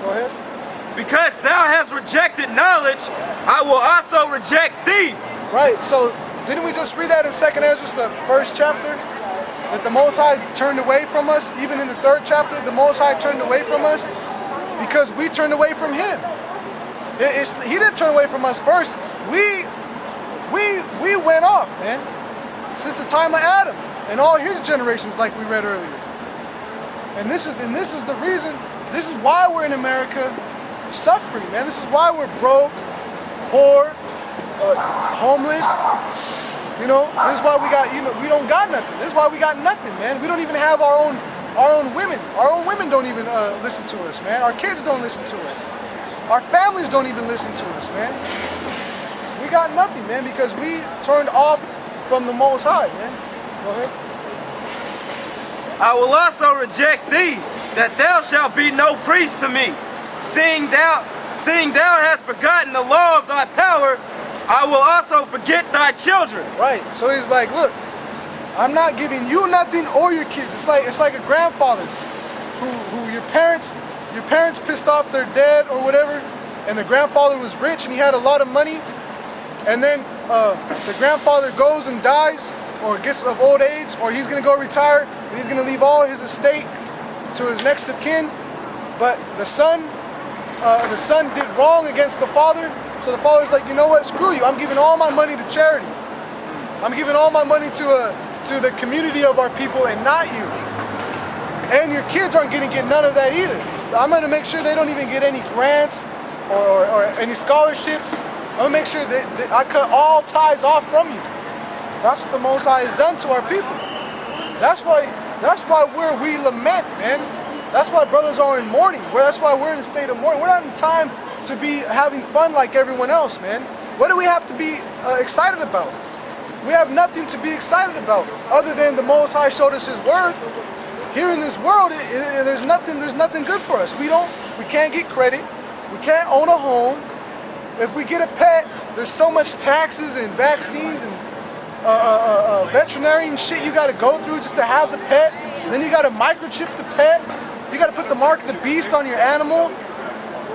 Go ahead. Because thou hast rejected knowledge, I will also reject thee. Right, so didn't we just read that in 2nd Ezra, the 1st chapter? That the Most High turned away from us. Even in the 3rd chapter, the Most High turned away from us because we turned away from Him. He didn't turn away from us first. We went off, man. Since the time of Adam and all his generations, like we read earlier. And this is the reason. This is why we're in America suffering, man. This is why we're broke, poor, homeless. You know, this is why we got, we don't got nothing. This is why we got nothing, man. We don't even have our own women. Our own women don't even listen to us, man. Our kids don't listen to us. Our families don't even listen to us, man. We got nothing, man, because we turned off from the Most High, man. Go ahead. I will also reject thee, that thou shalt be no priest to me, seeing thou hast forgotten the law of thy power. I will also forget thy children. Right. So he's like, look, I'm not giving you nothing or your kids. It's like a grandfather who your parents pissed off their dad or whatever, and the grandfather was rich and he had a lot of money, and then the grandfather goes and dies or gets of old age, or he's gonna go retire and he's gonna leave all his estate to his next of kin, but the son did wrong against the father. So the father's like, you know what, screw you. I'm giving all my money to charity. I'm giving all my money to the community of our people and not you. And your kids aren't going to get none of that either. I'm going to make sure they don't even get any grants or any scholarships. I'm going to make sure that I cut all ties off from you. That's what the Most High has done to our people. That's why we lament, man. That's why brothers are in mourning. That's why we're in a state of mourning. We're not in time to be having fun like everyone else, man. What do we have to be excited about? We have nothing to be excited about other than the Most High showed us His word. Here in this world, there's nothing good for us. We can't get credit. We can't own a home. If we get a pet, there's so much taxes and vaccines and veterinary and shit you got to go through just to have the pet. Then you got to microchip the pet. You got to put the mark of the beast on your animal.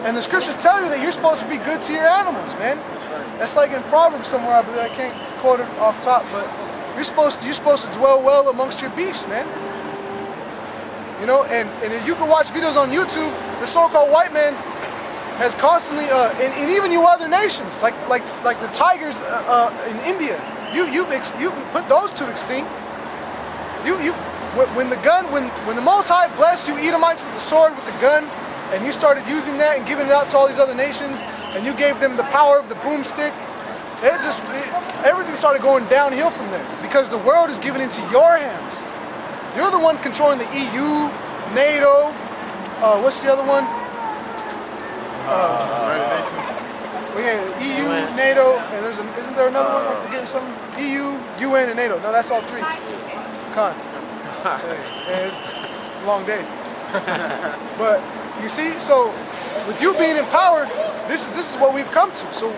And the scriptures tell you that you're supposed to be good to your animals, man. That's like in Proverbs somewhere, I believe. I can't quote it off top, but you're supposed to dwell well amongst your beasts, man. You know, and you can watch videos on YouTube. The so-called white man has constantly, and even you other nations, like the tigers in India, you put those to extinct. When the Most High blessed you Edomites with the sword, with the gun, and you started using that and giving it out to all these other nations, and you gave them the power of the broomstick, everything started going downhill from there, because the world is given into your hands. You're the one controlling the EU, NATO, what's the other one? United Nations. Well, yeah, EU, NATO, and isn't there another one? I'm forgetting something. EU, UN, and NATO. No, that's all three. Con. Hey, it's a long day. But you see, so with you being empowered, this is what we've come to. So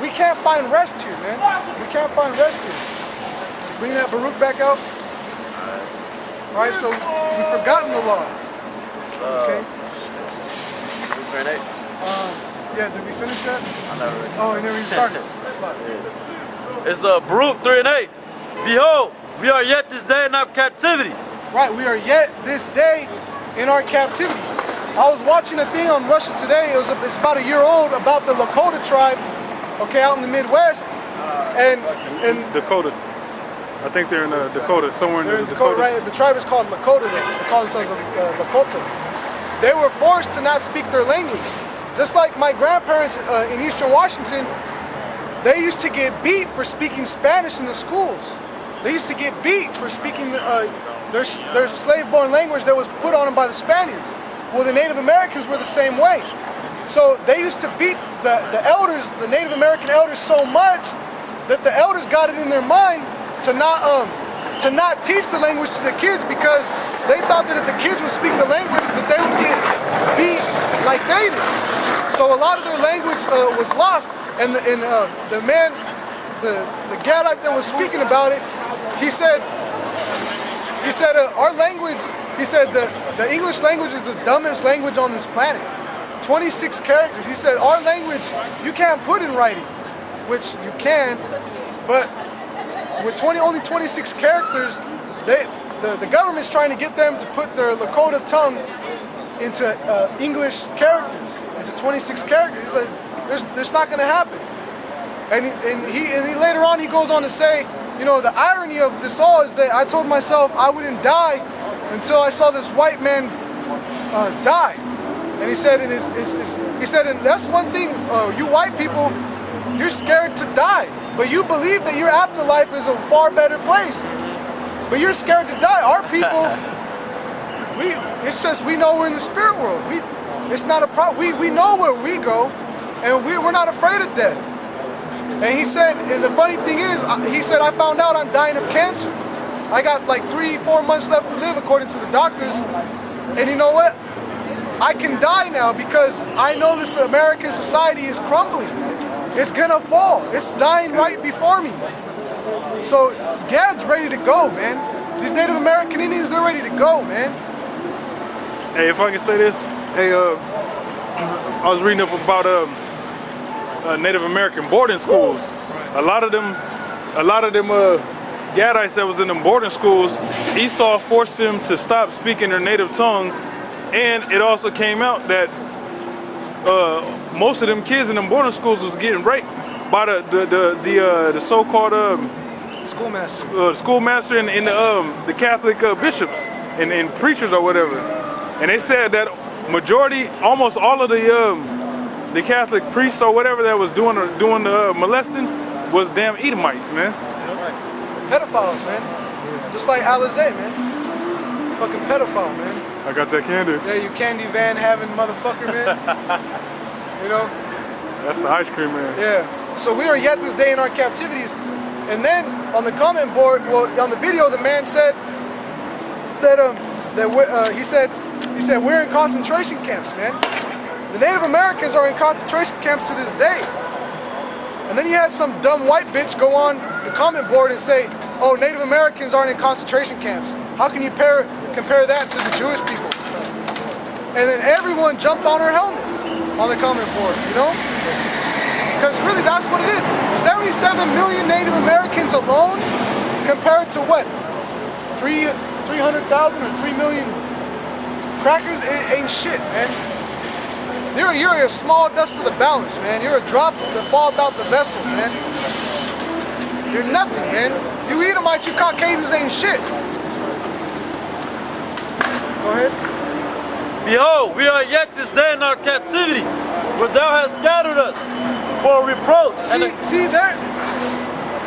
we can't find rest here, man. We can't find rest here. Bring that Baruch back out. All right, so we've forgotten the law. Okay. Yeah, did we finish that? I never read. Oh, and then we started. It's Baruch 3:8. Behold, we are yet this day in our captivity. Right, we are yet this day in our captivity. I was watching a thing on Russia Today. It's about a year old, about the Lakota tribe, okay, out in the Midwest, and Dakota. I think they're in Dakota, somewhere in Dakota. Right, the tribe is called Lakota. They call themselves Lakota. They were forced to not speak their language. Just like my grandparents in Eastern Washington, they used to get beat for speaking Spanish in the schools. They used to get beat for speaking their slave-born language that was put on them by the Spaniards. Well, the Native Americans were the same way. So they used to beat the elders, the Native American elders, so much that the elders got it in their mind to not teach the language to the kids, because they thought that if the kids would speak the language, that they would get beat like they did. So a lot of their language was lost, and the Gadite that was speaking about it, he said our language, he said the English language is the dumbest language on this planet. 26 characters. He said, our language, you can't put in writing, which you can, but with only 26 characters, the government's trying to get them to put their Lakota tongue into English characters, into 26 characters. He's like, there's not going to happen. And he later on he goes on to say, you know, the irony of this all is that I told myself I wouldn't die until I saw this white man die. And he said, and that's one thing, you white people, you're scared to die, but you believe that your afterlife is a far better place. But you're scared to die. Our people, it's just we know we're in the spirit world. It's not a problem. We know where we go, and we're not afraid of death. And he said, and the funny thing is, he said, I found out I'm dying of cancer. I got like 3-4 months left to live according to the doctors. And you know what? I can die now because I know this American society is crumbling. It's gonna fall. It's dying right before me. So Gad's ready to go, man. These Native American Indians, they're ready to go, man. Hey, if I can say this, hey, I was reading up about Native American boarding schools. A lot of them Gadites that was in them boarding schools, Esau forced them to stop speaking their native tongue, and it also came out that most of them kids in them boarding schools was getting raped by the so-called schoolmaster and the Catholic bishops and preachers or whatever. And they said that majority, almost all of the Catholic priests or whatever that was doing the molesting was damn Edomites, man. Pedophiles, man. Just like Alizé, man. Fucking pedophile, man. I got that candy. Yeah, you candy van having motherfucker, man. You know? That's the ice cream man. Yeah. So we are yet this day in our captivities. And then on the comment board, well, on the video, the man said that he said we're in concentration camps, man. The Native Americans are in concentration camps to this day. And then you had some dumb white bitch go on the comment board and say, oh, Native Americans aren't in concentration camps. How can you compare that to the Jewish people? And then everyone jumped on her helmet on the comment board, you know? Because really that's what it is. 77 million Native Americans alone compared to what? 300,000 or 3 million crackers? It ain't shit, man. You're a small dust to the balance, man. You're a drop that falls out the vessel, man. You're nothing, man. You Edomites, you Caucasians ain't shit. Go ahead. Behold, we are yet this day in our captivity, where thou hast scattered us for a reproach. See there?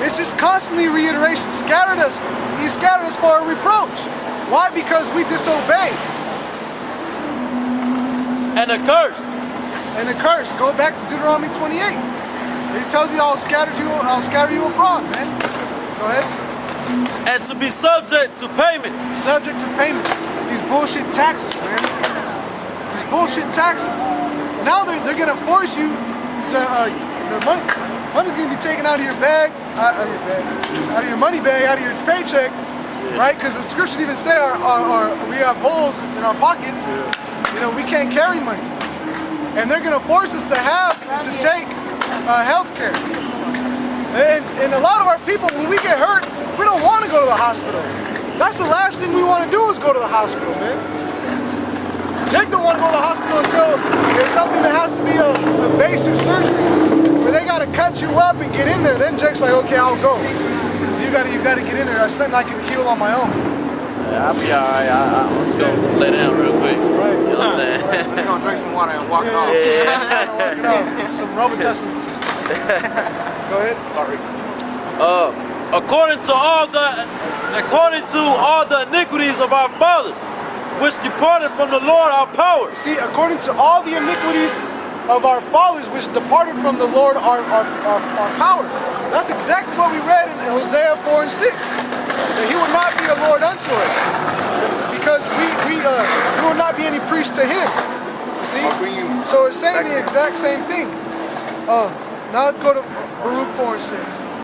It's just constantly reiteration. Scattered us. He scattered us for a reproach. Why? Because we disobeyed. And a curse. And a curse. Go back to Deuteronomy 28. He tells you I'll scatter you abroad, man. Go ahead. And to be subject to payments. Subject to payments. These bullshit taxes, man. These bullshit taxes. Now they're gonna force you to the money's gonna be taken out of your bag, out of your money bag, out of your paycheck, right? Because the scriptures even say we have holes in our pockets. You know, we can't carry money. And they're going to force us to take health care. And a lot of our people, when we get hurt, we don't want to go to the hospital. That's the last thing we want to do is go to the hospital, man. Jake don't want to go to the hospital until there's something that has to be a basic surgery. Where they got to cut you up and get in there. Then Jake's like, okay, I'll go. Because you got to get in there. There's nothing I can heal on my own. I'll be alright. I'm just gonna lay down real quick. Right. You know what I'm saying? I'm just gonna drink some water and walk off. Yeah. Some Robitussin. Go ahead. According to all the iniquities of our fathers, which departed from the Lord our power. See, according to all the iniquities of our fathers, which departed from the Lord our power. That's exactly what we read in Hosea 4 and 6. That he will not be a Lord unto us. Because we will not be any priest to him. You see? So it's saying the exact same thing. Now let's go to Baruch 4 and 6.